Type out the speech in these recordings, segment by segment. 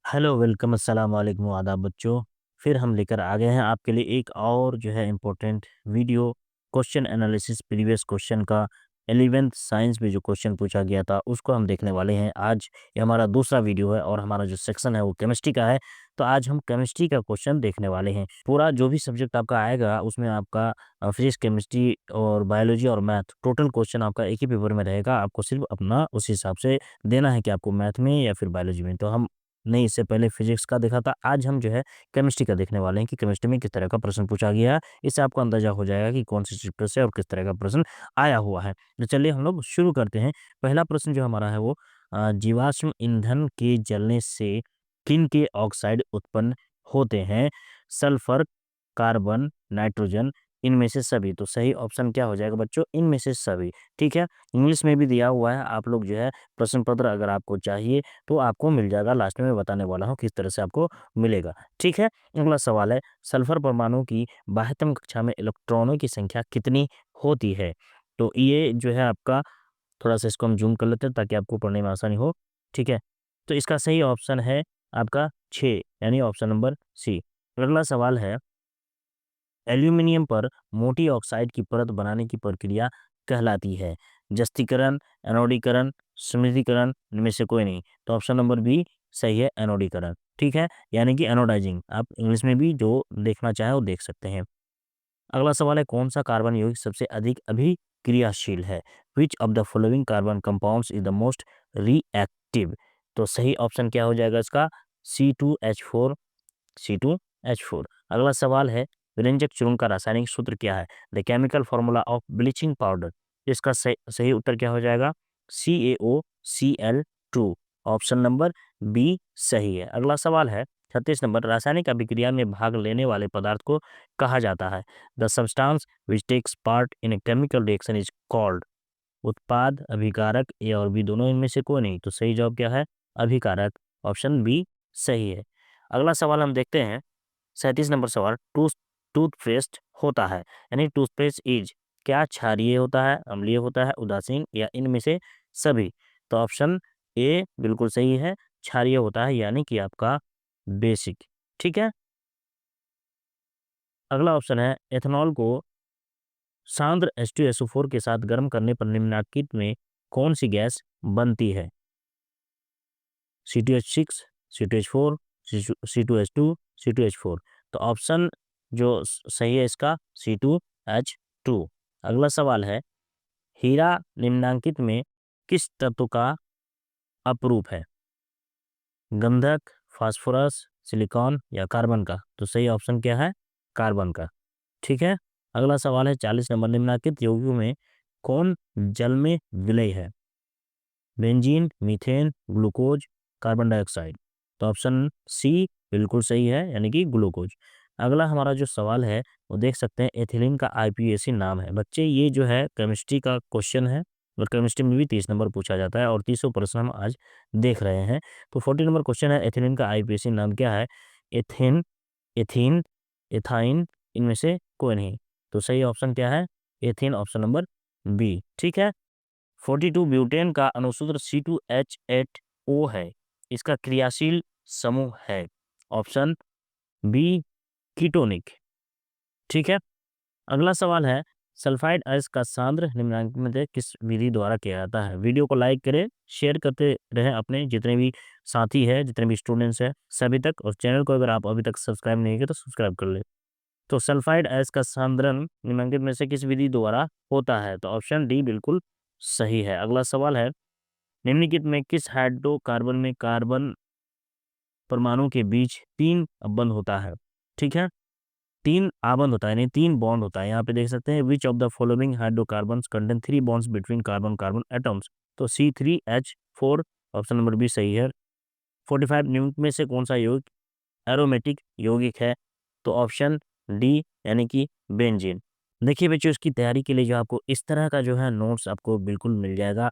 Hello, welcome, अस्सलाम वालेकुम, आदाब बच्चों। फिर हम लेकर आ गए हैं आपके लिए एक और जो है important video question analysis previous question का 11th साइंस में जो क्वेश्चन पूछा गया था उसको हम देखने वाले हैं आज। ये हमारा दूसरा वीडियो है और हमारा जो सेक्शन है वो केमिस्ट्री का है। तो आज हम केमिस्ट्री का क्वेश्चन देखने वाले हैं। पूरा जो भी सब्जेक्ट आपका आएगा उसमें आपका फिजिक्स, केमिस्ट्री और बायोलॉजी और मैथ टोटल क्वेश्चन आपका एक ही पेपर में रहेगा। आपको सिर्फ अपना उस हिसाब से देना है कि आपको मैथ में या फिर बायोलॉजी में। तो हम नहीं, इससे पहले फिजिक्स का देखा था, आज हम जो है केमिस्ट्री का देखने वाले हैं कि केमिस्ट्री में किस तरह का प्रश्न पूछा गया है। इससे आपको अंदाजा हो जाएगा कि कौन से चैप्टर से और किस तरह का प्रश्न आया हुआ है। तो चलिए हम लोग शुरू करते हैं। पहला प्रश्न जो हमारा है वो जीवाश्म ईंधन के जलने से किन के ऑक्साइड उत्पन्न होते हैं? सल्फर, कार्बन, नाइट्रोजन, इनमें से सभी। तो सही ऑप्शन क्या हो जाएगा बच्चों? इनमें से सभी। ठीक है, इंग्लिश में भी दिया हुआ है। आप लोग जो है प्रश्न पत्र अगर आपको चाहिए तो आपको मिल जाएगा। लास्ट में मैं बताने वाला हूँ किस तरह से आपको मिलेगा। ठीक है, अगला सवाल है, सल्फर परमाणु की बाह्यतम कक्षा में इलेक्ट्रॉनों की संख्या कितनी होती है? तो ये जो है आपका, थोड़ा सा इसको हम जूम कर लेते हैं ताकि आपको पढ़ने में आसानी हो। ठीक है, तो इसका सही ऑप्शन है आपका 6, यानी ऑप्शन नंबर सी। अगला सवाल है, एल्यूमिनियम पर मोटी ऑक्साइड की परत बनाने की प्रक्रिया कहलाती है? जस्तीकरण, एनोडीकरण, समृद्धीकरण, इनमें से कोई नहीं। तो ऑप्शन नंबर बी सही है, एनोडीकरण। ठीक है, यानी कि एनोडाइजिंग। आप इंग्लिश में भी जो देखना चाहें वो देख सकते हैं। अगला सवाल है, कौन सा कार्बन यौगिक सबसे अधिक अभिक्रियाशील है? Which of the following carbon compounds is the most reactive? तो सही ऑप्शन क्या हो जाएगा इसका? C2H4, C2H4। अगला सवाल है, विरंजक चूर्ण का रासायनिक सूत्र क्या है? The chemical formula of bleaching powder. इसका सही उत्तर क्या हो जाएगा? CaOCl2। ऑप्शन नंबर बी सही है। अगला सवाल है, 36 नंबर, रासायनिक अभिक्रिया में भाग लेने वाले पदार्थ को कहा जाता है? The substance which takes part in a chemical reaction is called. उत्पाद, अभिकारक, ए और बी दोनों, इनमें से कोई नहीं। तो सही जवाब क्या है? अभिकारक। ऑप्शन बी सही है। अगला सवाल हम देखते हैं, 37 नंबर सवाल, टूथपेस्ट होता है, यानी टूथपेस्ट इज, क्या क्षारीय होता है, अम्लीय होता है, उदासीन, या इनमें से सभी? तो ऑप्शन ए बिल्कुल सही है, क्षारीय होता है, यानी कि आपका बेसिक। ठीक है, अगला ऑप्शन है, एथेनॉल को सांद्र H2SO4 के साथ गर्म करने पर निम्नलिखित में कौन सी गैस बनती है? C2H6, C2H4, C2H2, C2H4। तो ऑप्शन जो सही है इसका C2H2। अगला सवाल है, हीरा निम्नांकित में किस तत्व का अपरूप है? गंधक, फास्फोरस, सिलिकॉन, या कार्बन का? तो सही ऑप्शन क्या है? कार्बन का। ठीक है, अगला सवाल है, 40 नंबर, निम्नलिखित यौगिकों में कौन जल में विलय है? Benzene, methane, glucose, carbon dioxide. तो ऑप्शन सी बिल्कुल सही है, यानी कि ग्लूकोज। अगला हमारा जो सवाल है वो देख सकते हैं, एथिलीन का आईपीएसी नाम है। बच्चे ये जो है केमिस्ट्री का क्वेश्चन है और केमिस्ट्री में भी 30 नंबर पूछा जाता है और 30 प्रश्न हम आज देख रहे हैं। तो 40 नंबर क्वेश्चन है, एथिलीन का आईपीएसी नाम क्या है? एथेन, एथीन, एथाइन, इनमें से कोई नहीं। तो सही ऑप्शन क्या है? Ethene, option number B. ठीक है, 42 ब्यूटेन का अणुसूत्र C2H8O है। इसका क्रियाशील समूह है। Option B ketonic. ठीक है, अगला सवाल है, सल्फाइड अयस्क का सांद्र निम्नलिखित में से किस विधि द्वारा किया जाता है? वीडियो को लाइक करें, शेयर करते रहें अपने जितने भी साथी हैं, जितने भी स्टूडेंट्स हैं सभी तक, और चैनल को अगर आप अभी तक सब्सक्राइब नहीं किए तो सब्सक्राइब कर ले। तो सल्फाइड अयस्क का सांद्रण निम्नलिखित में से किस विधि द्वारा होता है? तो ऑप्शन डी बिल्कुल सही है। अगला सवाल है, निम्नलिखित में किस हाइड्रोकार्बन में कार्बन परमाणु के बीच 3 बंध होता है? ठीक है, 3 आबंध होता है, यानी 3 बॉन्ड होता है। यहाँ पे देख सकते हैं, which of the following hydrocarbons contain 3 bonds between carbon carbon atoms? तो C3H4, ऑप्शन नंबर बी सही है। 45 निम्न में से कौन सा यौगिक एरोमेटिक यौगिक है? तो ऑप्शन डी, यानी कि बेंजीन। देखिए बच्चों, इसकी तैयारी के लिए जो आपको इस तरह का जो है नोट्स आपको बिल्कुल मिल जाएगा।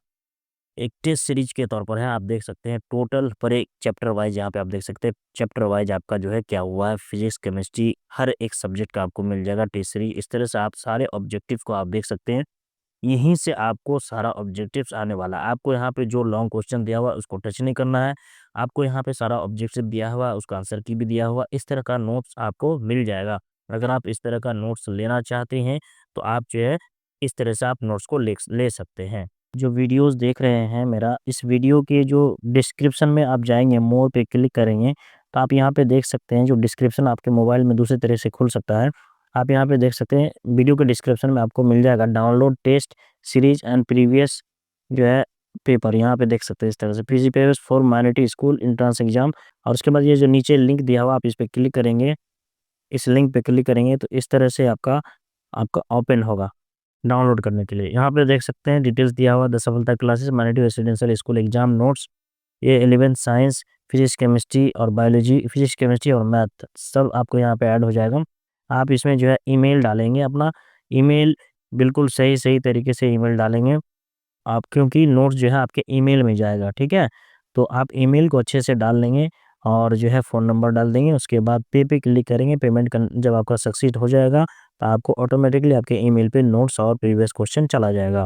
एक टेस्ट सीरीज के तौर पर है, आप देख सकते हैं टोटल पर एक चैप्टर वाइज। यहाँ पे आप देख सकते हैं चैप्टर वाइज आपका जो है क्या हुआ है, फिजिक्स, केमिस्ट्री, हर एक सब्जेक्ट का आपको मिल जाएगा टेस्ट सीरीज। इस तरह से आप सारे ऑब्जेक्टिव को आप देख सकते हैं यहीं से आपको सारा ऑब्जेक्टिव्स आने वाला है। आपको यहाँ पे जो लॉन्ग क्वेश्चन दिया हुआ है उसको टच नहीं करना है। आपको यहाँ पे सारा ऑब्जेक्टिव दिया हुआ है, उसका आंसर की भी दिया हुआ, इस तरह का नोट्स आपको मिल जाएगा। अगर आप इस तरह का नोट्स लेना चाहते हैं तो आप जो है इस तरह से आप नोट्स को ले सकते हैं। जो वीडियोस देख रहे हैं मेरा, इस वीडियो के जो डिस्क्रिप्शन में आप जाएंगे, मोर पे क्लिक करेंगे तो आप यहाँ पे देख सकते हैं जो डिस्क्रिप्शन आपके मोबाइल में दूसरे तरह से खुल सकता है। आप यहाँ पे देख सकते हैं वीडियो के डिस्क्रिप्शन में आपको मिल जाएगा download test series and previous जो है पेपर, यहाँ पे देख सकते हैं इस तरह से PG papers for minority school entrance exam. और उसके बाद ये जो नीचे लिंक दिया हुआ आप इस पे क्लिक करेंगे, इस लिंक पे क्लिक करेंगे तो इस तरह से आपका आपका ओपन होगा डाउनलोड करने के लिए। यहाँ पे देख सकते हैं डिटेल्स दिया हुआ, द सफलता classes minority residential school exam notes, ये 11th साइंस, फिजिक्स केमिस्ट्री और बायोलॉजी, फिजिक्स केमिस्ट्री और मैथ सब आपको यहाँ पे ऐड हो जाएगा। आप इसमें जो है ईमेल डालेंगे, अपना ईमेल बिल्कुल सही सही तरीके से ईमेल डालेंगे आप, क्योंकि नोट्स जो है आपके ईमेल में जाएगा, ठीक है। तो आप ईमेल को अच्छे से डाल लेंगे और जो है फ़ोन नंबर डाल देंगे। उसके बाद पे क्लिक करेंगे, पेमेंट जब आपका सक्सीड हो जाएगा तो आपको ऑटोमेटिकली आपके ईमेल पे नोट्स और प्रीवियस क्वेश्चन चला जाएगा।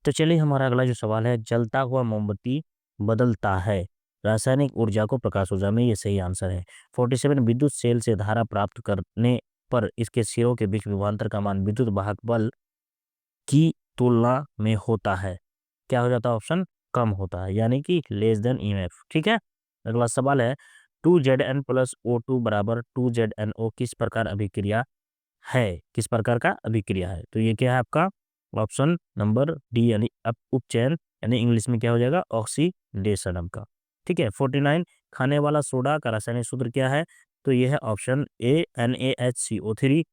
तो चलिए हमारा अगला जो सवाल है, जलता हुआ मोमबत्ती बदलता है रासायनिक ऊर्जा को प्रकाश ऊर्जा में, ये सही आंसर है। 47 विद्युत सेल से धारा प्राप्त करने पर इसके सिरों के बीच विभवांतर का मान विद्युत वाहक बल की तुलना में होता है, क्या हो जाता है? ऑप्शन कम होता है, यानी कि लेस देन ईएमएफ, ठीक है। अगला सवाल है 2Zn प्लस O2 बराबर 2ZnO किस प्रकार अभिक्रिया है, किस प्रकार का अभिक्रिया है? तो ये क्या है आपका ऑप्शन नंबर डी, यानी उपचयन, यानी इंग्लिश में क्या हो जाएगा ऑक्सीडेशन आपका, ठीक है। 49 खाने वाला सोडा का रासायनिक सूत्र क्या है? तो ये है ऑप्शन ए NaHCO3।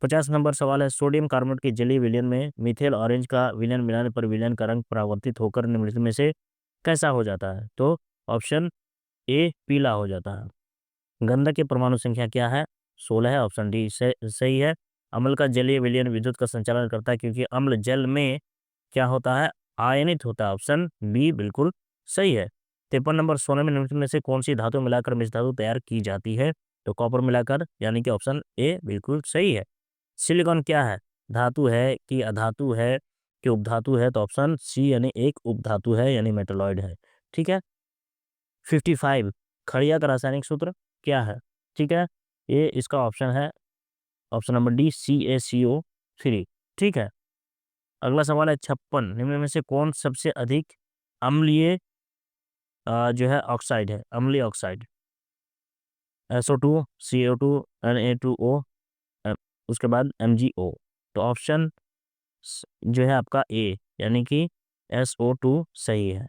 50 नंबर सवाल है सोडियम कार्बोनेट के जलीय विलयन में मिथेल ऑरेंज का विलयन मिलाने पर विलयन का रंग परावर्तित होकर निम्नलिखित में से कैसा हो जाता है? तो ऑप्शन ए पीला हो जाता है। गंधक की परमाणु संख्या क्या है? 16 है, ऑप्शन डी से सही है। अम्ल का जलीय विलयन विद्युत का संचालन करता है क्योंकि अम्ल जल में क्या होता है? आयनित होता है, ऑप्शन बी बिल्कुल सही है। 53 नंबर सोने में निम्नलिखित में से कौन सी धातु मिलाकर मिश्र धातु तैयार की जाती है? तो कॉपर मिलाकर, यानी कि ऑप्शन ए बिल्कुल सही है। सिलिकॉन क्या है? धातु है कि अधातु है कि उपधातु है? तो ऑप्शन सी यानी एक उपधातु है, यानी मेटलॉइड है, ठीक है। 55 खड़िया का रासायनिक सूत्र क्या है? ठीक है, ये इसका ऑप्शन है ऑप्शन नंबर डी CaCO3, ठीक है। अगला सवाल है 56 निम्न में से कौन सबसे अधिक अम्लीय जो है ऑक्साइड है, अम्लीय ऑक्साइड? SO2, CO2, Na2O, अ, उसके बाद MgO। तो ऑप्शन जो है आपका ए, यानी कि SO2 सही है।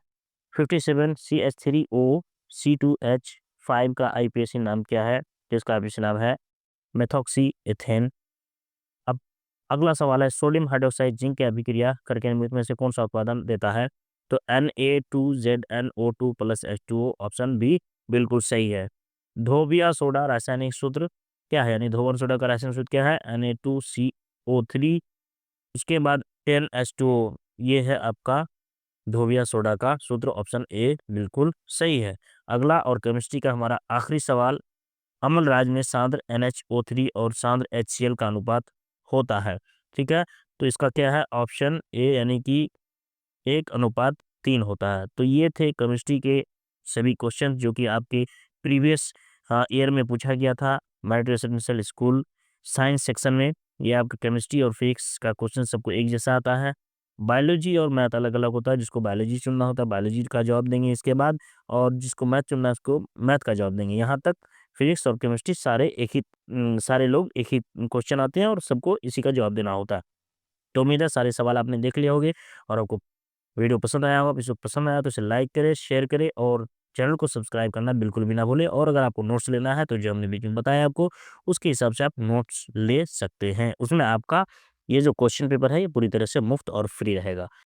57 CH3O C2H5 का आईपीएसी नाम क्या है? जिसका आईपीएसी नाम है मेथॉक्सी एथेन। अब अगला सवाल है सोडियम हाइड्रोक्साइड जिंक की अभिक्रिया करके निम्नलिखित में से कौन सा उत्पादन देता है? तो Na2ZnO2 plus H2O, option B बिल्कुल सही है। धोबिया सोडा रासायनिक सूत्र क्या है, यानी धोबन सोडा का रासायनिक सूत्र क्या है? Na2CO3, उसके बाद 10H2O, ये है आपका धोबिया सोडा का सूत्र, ऑप्शन ए बिल्कुल सही है। अगला और केमिस्ट्री का हमारा आखिरी सवाल, अम्ल राज में सांद्र NH O3 और सांद्र HCl का अनुपात होता है, ठीक है। तो इसका क्या है? ऑप्शन ए, यानी कि 1:3 होता है। तो ये थे केमिस्ट्री के सभी क्वेश्चन जो कि आपके प्रीवियस ईयर में पूछा गया था merit residential school science section में। ये आपका केमिस्ट्री और फिजिक्स का क्वेश्चन सबको एक जैसा आता है। बायोलॉजी और मैथ अलग अलग होता है, जिसको बायोलॉजी चुनना होता है बायोलॉजी का जवाब देंगे इसके बाद, और जिसको मैथ चुनना है उसको मैथ का जवाब देंगे। यहाँ तक फिजिक्स और केमिस्ट्री सारे एक ही सारे लोग एक ही क्वेश्चन आते हैं और सबको इसी का जवाब देना होता है। तो उम्मीद है सारे सवाल आपने देख लिए होंगे और आपको वीडियो पसंद आया होगा। इसको पसंद आया तो इसे लाइक करें, शेयर करें और चैनल को सब्सक्राइब करना बिल्कुल भी ना भूलें। और अगर आपको नोट्स लेना है तो जो हमने बीच में बताया आपको, उसके हिसाब से आप नोट्स ले सकते हैं। उसमें आपका ये जो क्वेश्चन पेपर है ये पूरी तरह से मुफ्त और फ्री रहेगा।